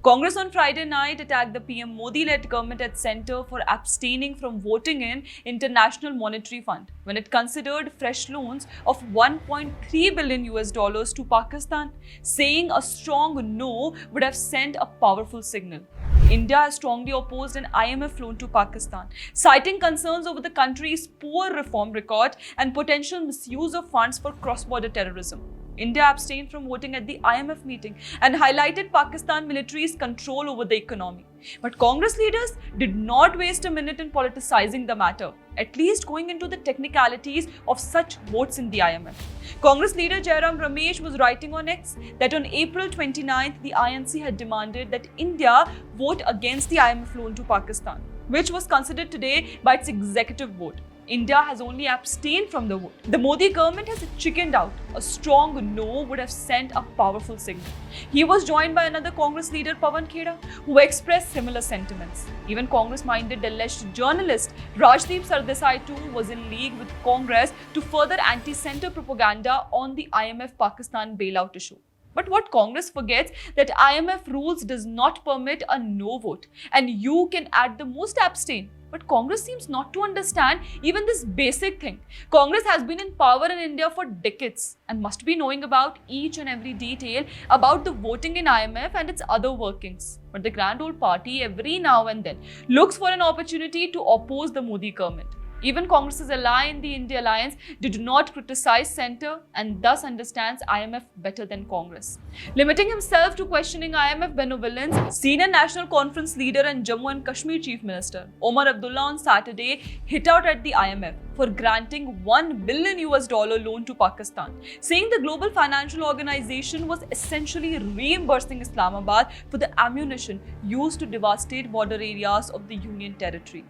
Congress on Friday night attacked the PM Modi-led government at center for abstaining from voting in International Monetary Fund when it considered fresh loans of 1.3 billion US dollars to Pakistan, saying a strong no would have sent a powerful signal. India has strongly opposed an IMF loan to Pakistan, citing concerns over the country's poor reform record and potential misuse of funds for cross-border terrorism. India abstained from voting at the IMF meeting and highlighted Pakistan military's control over the economy. But Congress leaders did not waste a minute in politicizing the matter, at least going into the technicalities of such votes in the IMF. Congress leader Jairam Ramesh was writing on X that on April 29th, the INC had demanded that India vote against the IMF loan to Pakistan, which was considered today by its executive vote. India has only abstained from the vote. The Modi government has chickened out. A strong no would have sent a powerful signal. He was joined by another Congress leader, Pawan Khera, who expressed similar sentiments. Even Congress-minded alleged journalist Rajdeep Sardesai too was in league with Congress to further anti-center propaganda on the IMF Pakistan bailout issue. But what Congress forgets that IMF rules does not permit a no vote, and you can at the most abstain. But Congress seems not to understand even this basic thing. Congress has been in power in India for decades and must be knowing about each and every detail about the voting in IMF and its other workings. But the grand old party every now and then looks for an opportunity to oppose the Modi government. Even Congress's ally in the India Alliance did not criticize centre and thus understands IMF better than Congress. Limiting himself to questioning IMF benevolence, senior National Conference leader and Jammu and Kashmir Chief Minister Omar Abdullah on Saturday hit out at the IMF for granting $1 billion US loan to Pakistan, saying the global financial organization was essentially reimbursing Islamabad for the ammunition used to devastate border areas of the Union territory.